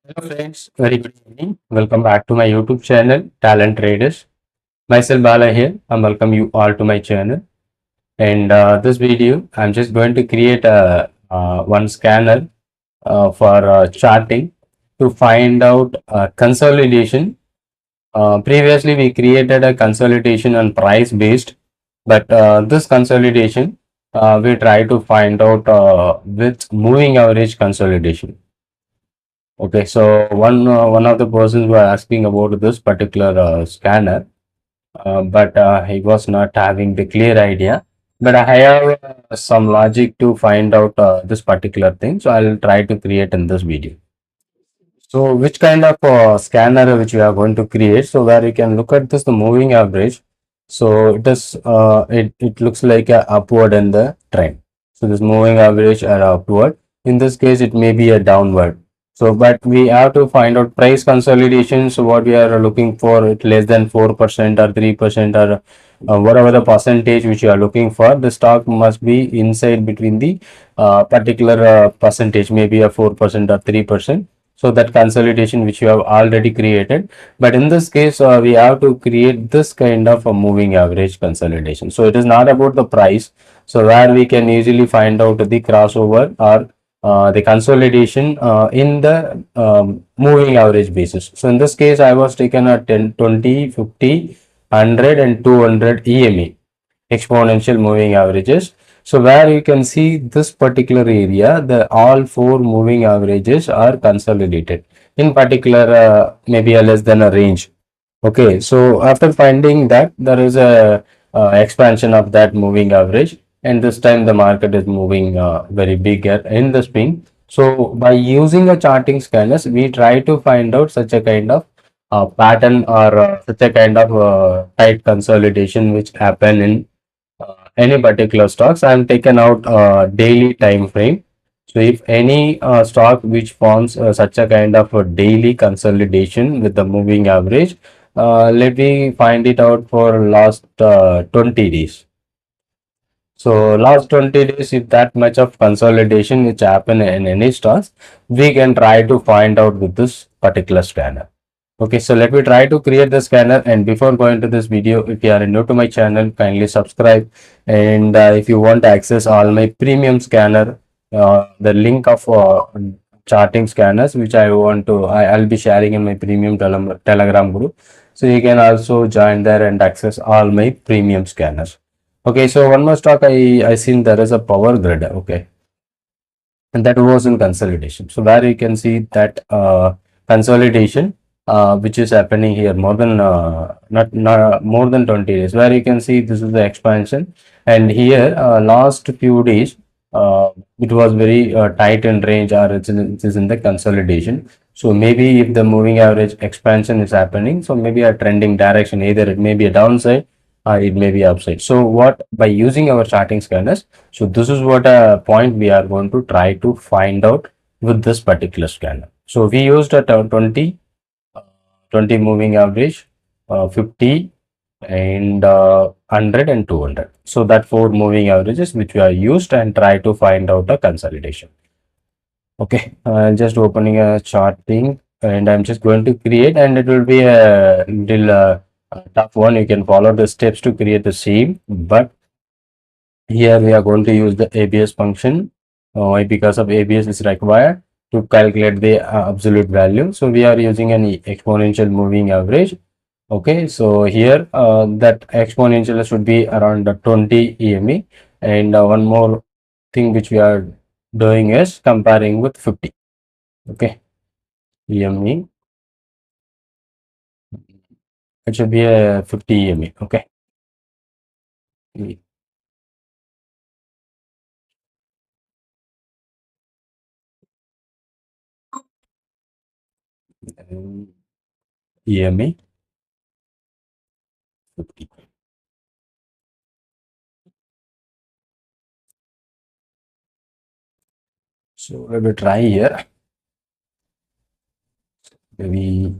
Hello friends, very good evening. Welcome back to my YouTube channel, Talent Traders. Myself Bala here. I welcome you all to my channel. And this video, I'm just going to create a one scanner for charting to find out consolidation. Previously, we created a consolidation on price based, but this consolidation we try to find out with moving average consolidation. Okay, so one of the persons were asking about this particular scanner, but he was not having the clear idea. But I have some logic to find out this particular thing, so I'll try to create in this video. So, which kind of scanner which we are going to create? So, where you can look at this the moving average. So, it looks like a upward in the trend. So, this moving average are upward. In this case, it may be a downward. So, but we have to find out price consolidation. So, what we are looking for, it less than 4% or 3% or whatever the percentage which you are looking for, the stock must be inside between the particular percentage, maybe a 4% or 3%. So that consolidation which you have already created, but in this case we have to create this kind of a moving average consolidation. So it is not about the price, so where we can easily find out the crossover or the consolidation in the moving average basis. So in this case I was taken a 10, 20, 50, 100 and 200 EMA, exponential moving averages. So where you can see this particular area, the all four moving averages are consolidated. In particular, maybe a less than a range. Okay, so after finding that there is a expansion of that moving average, and this time the market is moving very bigger in the swing. So by using a charting scanners, we try to find out such a kind of pattern or such a kind of tight consolidation which happen in any particular stocks. I am taken out daily time frame. So if any stock which forms such a kind of a daily consolidation with the moving average, let me find it out for last 20 days. So last 20 days, if that much of consolidation which happen in any stocks, we can try to find out with this particular scanner. Okay, so let me try to create the scanner, and before going to this video, if you are new to my channel, kindly subscribe. And if you want to access all my premium scanner, the link of charting scanners which I'll be sharing in my premium telegram group. So you can also join there and access all my premium scanners. Okay, so one more stock I seen there is a power grid. Okay, and that was in consolidation. So where you can see that consolidation which is happening here more than not more than 20 days, where you can see this is the expansion, and here last few days it was very tight in range, or it is in the consolidation. So maybe if the moving average expansion is happening, so maybe a trending direction, either it may be a downside or it may be upside. So what, by using our charting scanners, so this is what a point we are going to try to find out with this particular scanner. So we used a 20, 20 moving average, 50 and 100 and 200. So that four moving averages which we are used and try to find out a consolidation. Okay, just opening a chart thing, and I'm just going to create, and it will be a little tough one. You can follow the steps to create the same, but here we are going to use the ABS function. Why? Because of ABS is required to calculate the absolute value. So we are using an exponential moving average. Okay, so here that exponential should be around 20 EME, and one more thing which we are doing is comparing with 50. Okay, EME, it should be a 50 EME. Okay, EME 50. So let me try here. Maybe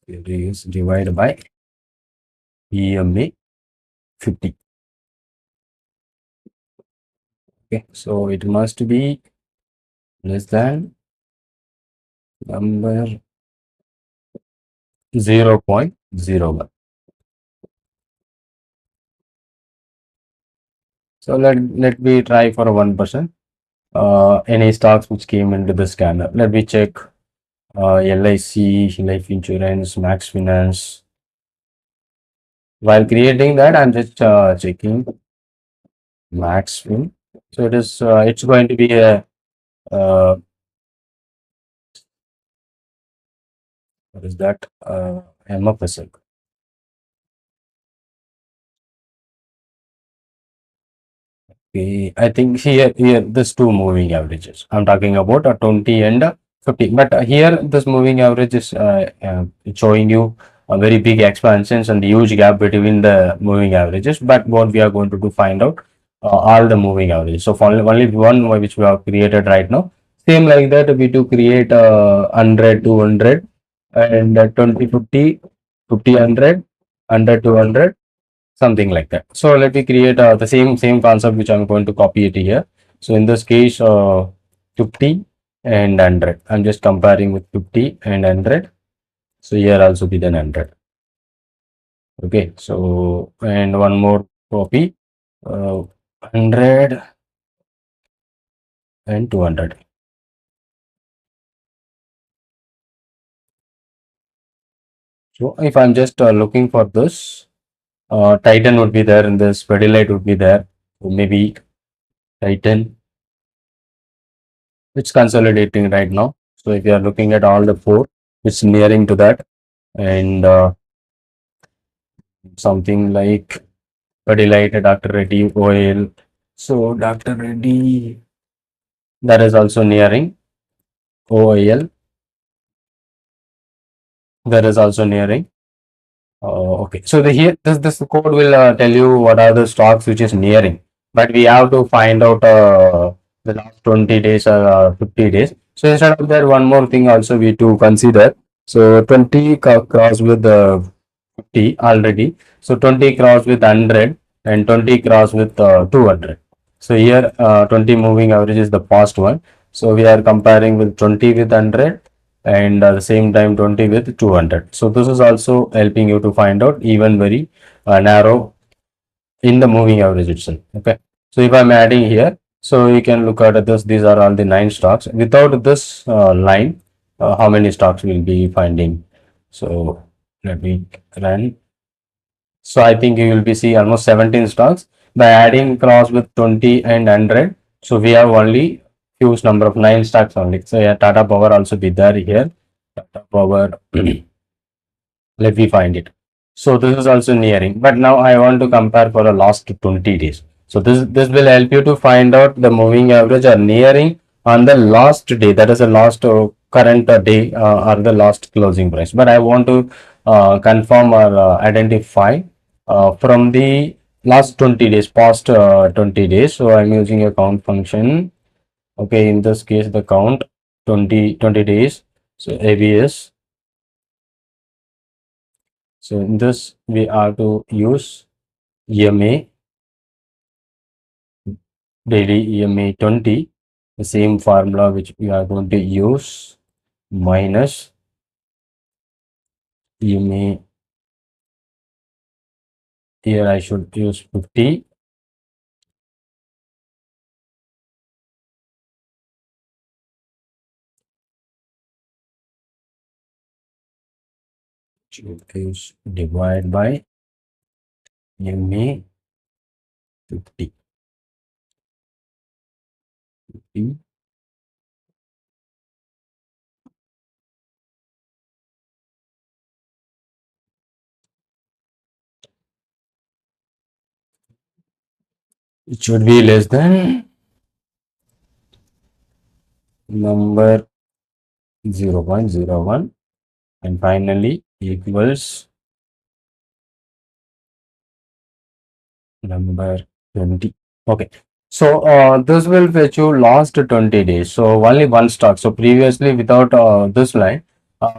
is divided by EMA 50. Okay, so it must be less than number 0.01. So let me try for a 1%. Any stocks which came into the scanner. Let me check LIC, life insurance, Max Finance. While creating that, I'm just checking Max Fin. So it's going to be a uh, what is that? MFSL. Okay, I think here there's two moving averages. I'm talking about a 20 and a 50. But here this moving average is showing you a very big expansions and huge gap between the moving averages. But what we are going to do find out all the moving averages. So for only one which we have created right now. Same like that we do create 100, 200 and 20, 50, 50, 100, 100, 200 something like that. So let me create the same concept which I'm going to copy it here. So in this case 50 and 100, I'm just comparing with 50 and 100. So here also be then 100. Okay, so and one more copy 100 and 200. So if I'm just looking for this, Titan would be there, and this Light would be there. So maybe Titan, it's consolidating right now. So if you are looking at all the four, it's nearing to that, and something like Light, Dr. Reddy, oil. So Dr. Reddy, that is also nearing. OIL, that is also nearing. Okay, so the here this code will tell you what are the stocks which is nearing, but we have to find out the last 20 days or 50 days. So instead of that, one more thing also we to consider. So 20 cross with 50 already. So 20 cross with 100 and 20 cross with 200. So here 20 moving average is the past one. So we are comparing with 20 with 100 and at the same time 20 with 200. So this is also helping you to find out even very narrow in the moving average itself. Okay, so if I'm adding here, so you can look at this. These are all the 9 stocks. Without this line, how many stocks will be finding? So let me run. So I think you will be see almost 17 stocks by adding cross with 20 and 100. So we have only huge number of 9 stocks only. So yeah, Tata Power also be there here. Tata Power, let me find it. So this is also nearing, but now I want to compare for the last 20 days. So this will help you to find out the moving average or nearing on the last day, that is the last current day or the last closing price. But I want to confirm or identify from the last 20 days, past 20 days. So I'm using a count function. Okay, in this case the count 20 days. So ABS. So in this we are to use EMA, daily EMA 20, the same formula which we are going to use, minus EMA. Here I should use 50. Should use divide by EMA 50. It should be less than number 0.01 and finally equals number 20. Okay, so this will fetch you last 20 days. So only one stock. So previously without this line,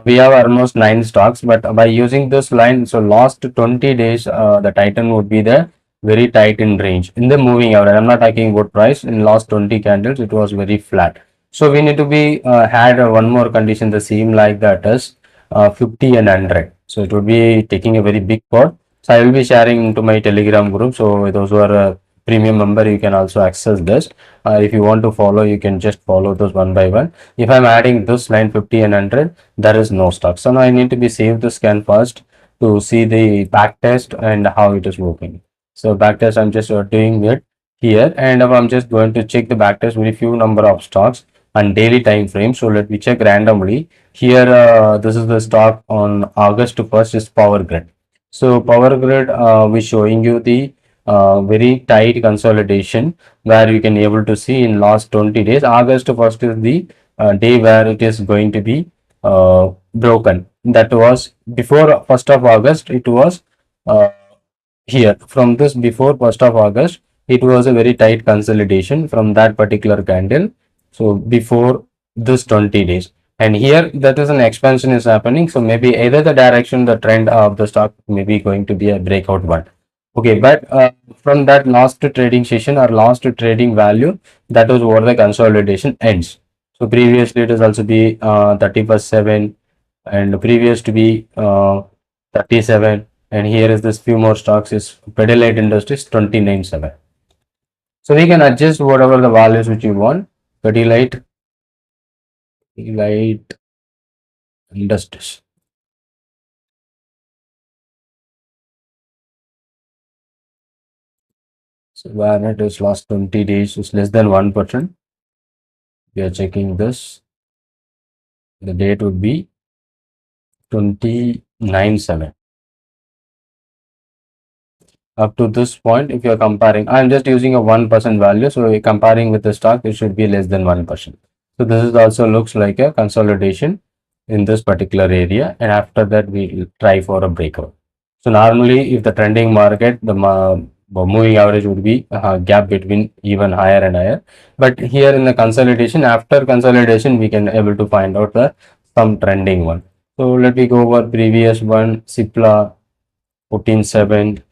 we have almost 9 stocks, but by using this line, so last 20 days, the Titan would be there. very tight in range in the moving average. I'm not talking about price. In last 20 candles, it was very flat. So we need to be had one more condition the same like that as 50 and 100. So it would be taking a very big part. So I will be sharing into my Telegram group. So those who are premium member, you can also access this. If you want to follow, you can just follow those one by one. If I'm adding this line 50 and 100, there is no stock. So now I need to be save the scan first to see the back test and how it is working. So back test, I'm just doing it here, and I'm just going to check the back test with a few number of stocks and daily time frame. So let me check randomly. Here, this is the stock on August 1st is Power Grid. So Power Grid, we showing you the very tight consolidation where you can able to see in last 20 days. August 1st is the day where it is going to be broken. That was before 1st of August. It was here from this before 1st of August. It was a very tight consolidation from that particular candle. So before this 20 days, and here that is an expansion is happening. So maybe either the direction, the trend of the stock may be going to be a breakout one. Okay, but from that last trading session or last trading value, that was where the consolidation ends. So previously it is also be 31st 7 and previous to be 37, and here is this few more stocks is Pidilite Industries 29.7. So we can adjust whatever the values which you want. Pidilite Industries. So where it is last 20 days is less than 1%. We are checking this. The date would be 29.7. Up to this point, if you are comparing, I'm just using a 1% value. So you're comparing with the stock, it should be less than 1%. So this is also looks like a consolidation in this particular area, and after that we try for a breakout. So normally if the trending market, the moving average would be a gap between even higher and higher, but here in the consolidation, after consolidation we can able to find out the some trending one. So let me go over previous one, Cipla 14.7.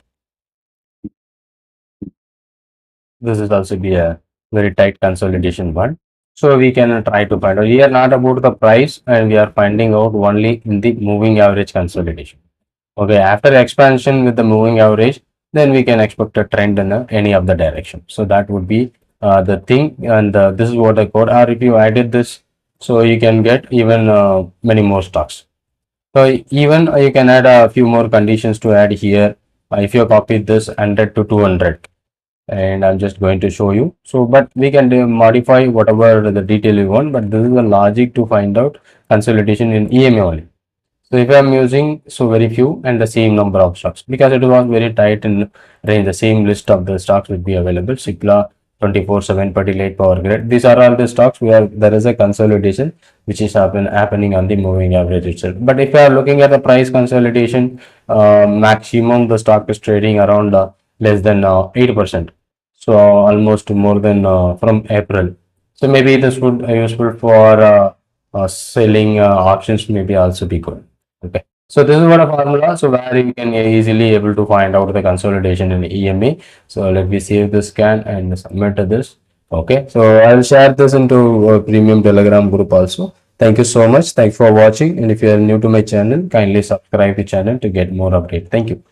This is also be a very tight consolidation one. So we can try to find out. We are not about the price, and we are finding out only in the moving average consolidation. Okay, after expansion with the moving average, then we can expect a trend in any of the direction. So that would be the thing, and this is what I code. Or if you added this, so you can get even many more stocks. So even you can add a few more conditions to add here. If you copy this 100 to 200, and I'm just going to show you. So, but we can modify whatever the detail you want, but this is the logic to find out consolidation in EMA only. So if I'm using so very few and the same number of stocks, because it was very tight in range, the same list of the stocks would be available. Cipla 24/7, Pidilite, Power Grid. These are all the stocks where there is a consolidation which is happening on the moving average itself. But if you are looking at the price consolidation, maximum the stock is trading around less than 8%. So almost more than from April. So maybe this would useful for selling options, maybe also be good. Okay. So this is what a formula. So where you can easily able to find out the consolidation in EMA. So let me save this scan and submit to this. Okay. So I'll share this into a premium Telegram group also. Thank you so much. Thanks for watching. And if you are new to my channel, kindly subscribe the channel to get more updates. Thank you.